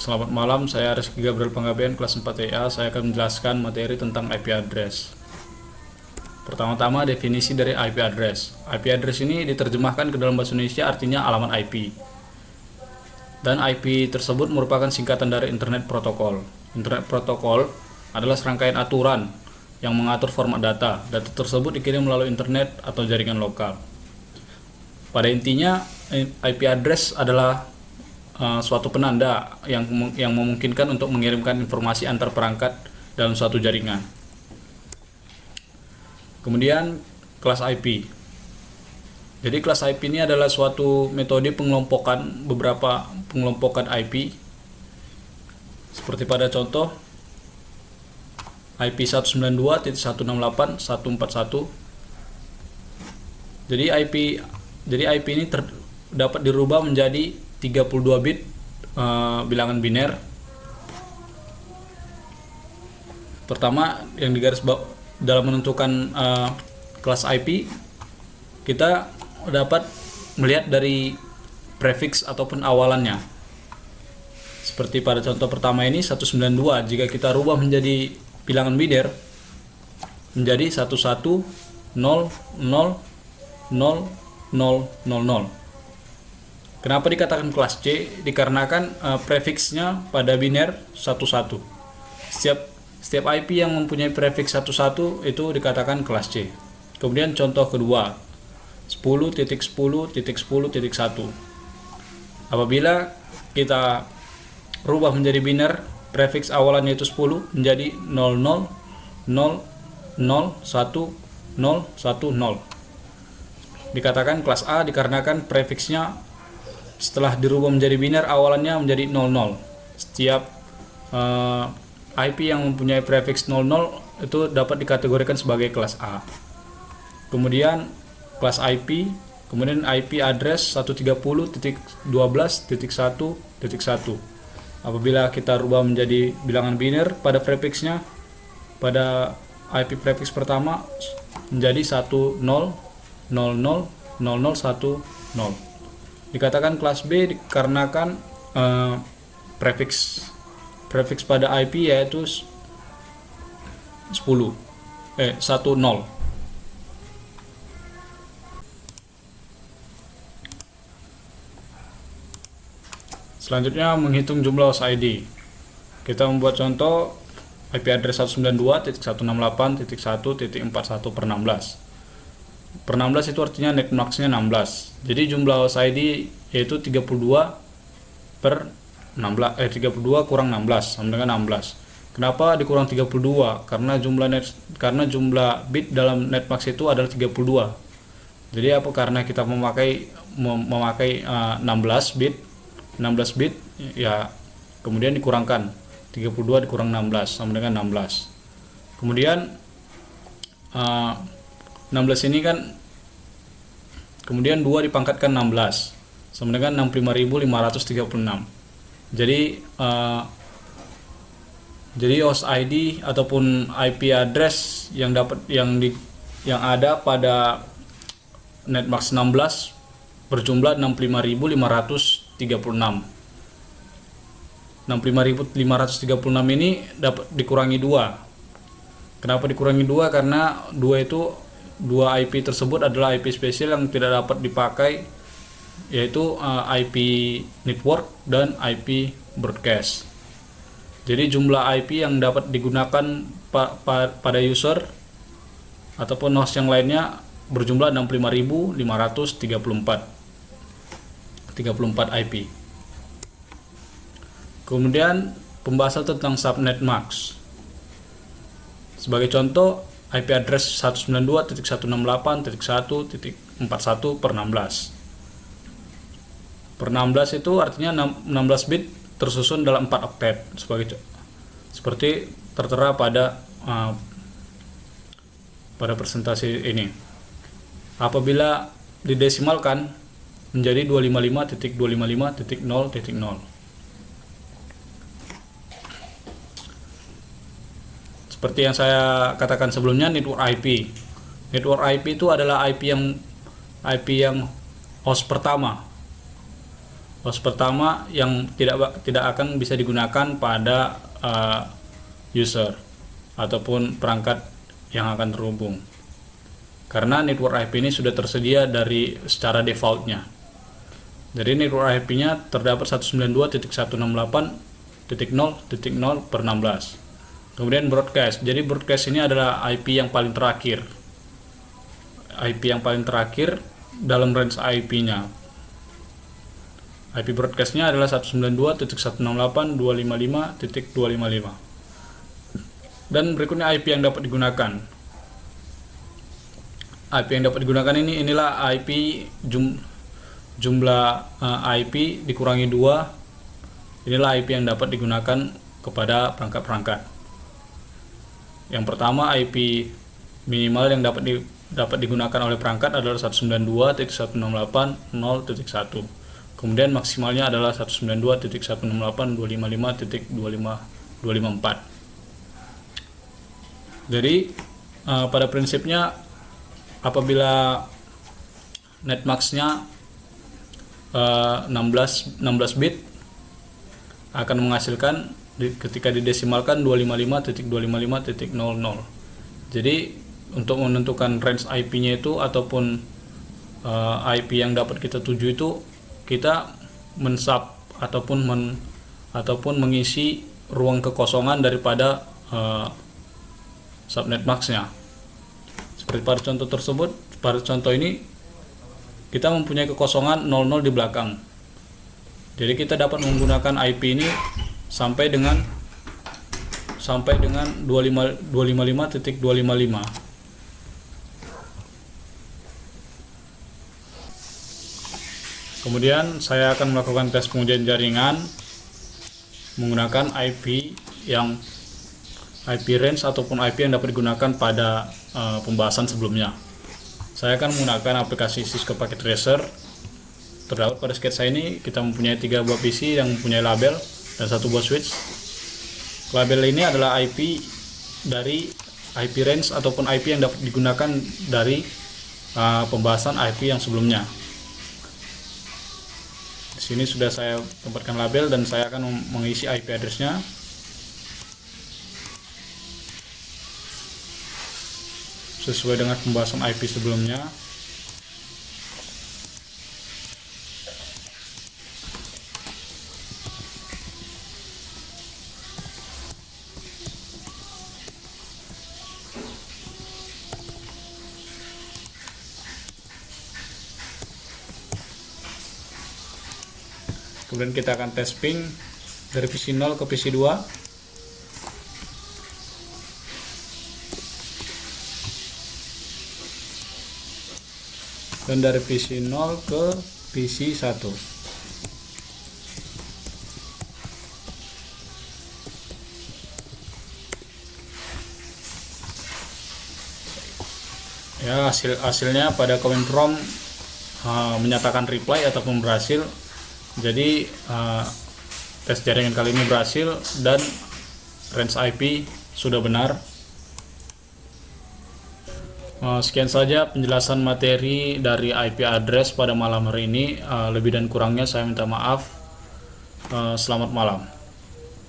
Selamat malam, saya Rizky Gabriel Panggabean, kelas 4 TA. Saya akan menjelaskan materi tentang IP address. Pertama-tama, definisi dari IP address. IP address ini diterjemahkan ke dalam bahasa Indonesia artinya alamat IP. Dan IP tersebut merupakan singkatan dari Internet Protocol. Internet Protocol adalah serangkaian aturan yang mengatur format data. Data tersebut dikirim melalui internet atau jaringan lokal. Pada intinya, IP address adalah suatu penanda yang memungkinkan untuk mengirimkan informasi antar perangkat dalam suatu jaringan. Kemudian kelas IP. Jadi kelas IP ini adalah suatu metode pengelompokan beberapa pengelompokan IP. Seperti pada contoh IP 192.168.141. Jadi IP ini dapat dirubah menjadi 32 bit bilangan biner. Pertama, yang digaris bawah dalam menentukan kelas IP, kita dapat melihat dari prefix ataupun awalannya. Seperti pada contoh pertama ini 192, jika kita rubah menjadi bilangan biner menjadi 11000000. Kenapa dikatakan kelas C? Dikarenakan prefiksnya pada biner 11. Setiap IP yang mempunyai prefiks 11 itu dikatakan kelas C. Kemudian contoh kedua, 10.10.10.1. Apabila kita rubah menjadi biner, prefiks awalannya itu 10 menjadi 00001010. Dikatakan kelas A dikarenakan prefiksnya setelah dirubah menjadi biner awalannya menjadi 00. Setiap IP yang mempunyai prefiks 00 itu dapat dikategorikan sebagai kelas A. Kemudian kelas IP, kemudian IP address 130.12.1.1. Apabila kita rubah menjadi bilangan biner pada prefiksnya, pada IP prefiks pertama menjadi 10000010. Dikatakan kelas B dikarenakan prefiks pada IP yaitu 10. Selanjutnya menghitung jumlah host ID. Kita membuat contoh IP address 192.168.1.41/16. Per 16 itu artinya net max-nya 16. Jadi jumlah host ID yaitu 32 kurang 16 sama dengan 16. Kenapa dikurang 32? Karena jumlah bit dalam net max itu adalah 32. Jadi apa? Karena kita memakai 16 bit ya, kemudian dikurangkan 32 dikurang 16 sama dengan 16. Kemudian 16 ini kan kemudian 2 dipangkatkan 16 sama dengan 65.536. Jadi host ID ataupun IP address yang ada pada netmax 16 berjumlah 65.536. 65.536 ini dapat dikurangi 2. Kenapa dikurangi 2? Karena 2 IP tersebut adalah IP spesial yang tidak dapat dipakai, yaitu IP network dan IP broadcast. Jadi jumlah IP yang dapat digunakan pada user ataupun host yang lainnya berjumlah 65.534 IP. Kemudian pembahasan tentang subnet max. Sebagai contoh, IP address 192.168.1.41/16. Per 16 itu artinya 16 bit tersusun dalam 4 oktet seperti tertera pada presentasi ini. Apabila didesimalkan menjadi 255.255.0.0. Seperti yang saya katakan sebelumnya, network IP. Network IP itu adalah IP yang host pertama. Host pertama yang tidak akan bisa digunakan pada user ataupun perangkat yang akan terhubung, karena network IP ini sudah tersedia dari secara defaultnya. Jadi network IP-nya terdapat 192.168.0.0/16. Kemudian broadcast. Jadi broadcast ini adalah IP yang paling terakhir. IP yang paling terakhir dalam range IP-nya. IP broadcast-nya adalah 192.168.255.255. Dan berikutnya IP yang dapat digunakan. IP yang dapat digunakan inilah IP jumlah IP dikurangi 2. Inilah IP yang dapat digunakan kepada perangkat-perangkat. Yang pertama, IP minimal yang dapat digunakan oleh perangkat adalah 192.168.0.1. Kemudian maksimalnya adalah 192.168.255.254. Jadi pada prinsipnya apabila netmax-nya 16 bit akan menghasilkan ketika didesimalkan 255.255.00. Jadi untuk menentukan range IP-nya itu ataupun IP yang dapat kita tuju itu, kita mensub ataupun mengisi ruang kekosongan daripada subnet max-nya. Seperti pada contoh tersebut, pada contoh ini kita mempunyai kekosongan 00 di belakang. Jadi kita dapat menggunakan IP ini sampai dengan 255.255. Kemudian saya akan melakukan tes pengujian jaringan menggunakan IP range ataupun IP yang dapat digunakan pada pembahasan sebelumnya. Saya akan menggunakan aplikasi Cisco Packet Tracer. Terdapat pada sketsa ini kita mempunyai 3 buah PC yang mempunyai label dan 1 buah switch. Label ini adalah IP dari IP range ataupun IP yang dapat digunakan dari pembahasan IP yang sebelumnya. Di sini sudah saya tempatkan label dan saya akan mengisi IP address-nya. Sesuai dengan pembahasan IP sebelumnya. Kemudian kita akan tes ping dari PC 0 ke PC 2. Dan dari PC 0 ke PC 1. Ya, hasilnya pada command prompt menyatakan reply ataupun berhasil. Jadi tes jaringan kali ini berhasil dan range IP sudah benar. Sekian saja penjelasan materi dari IP address pada malam hari ini. Lebih dan kurangnya saya minta maaf. Selamat malam.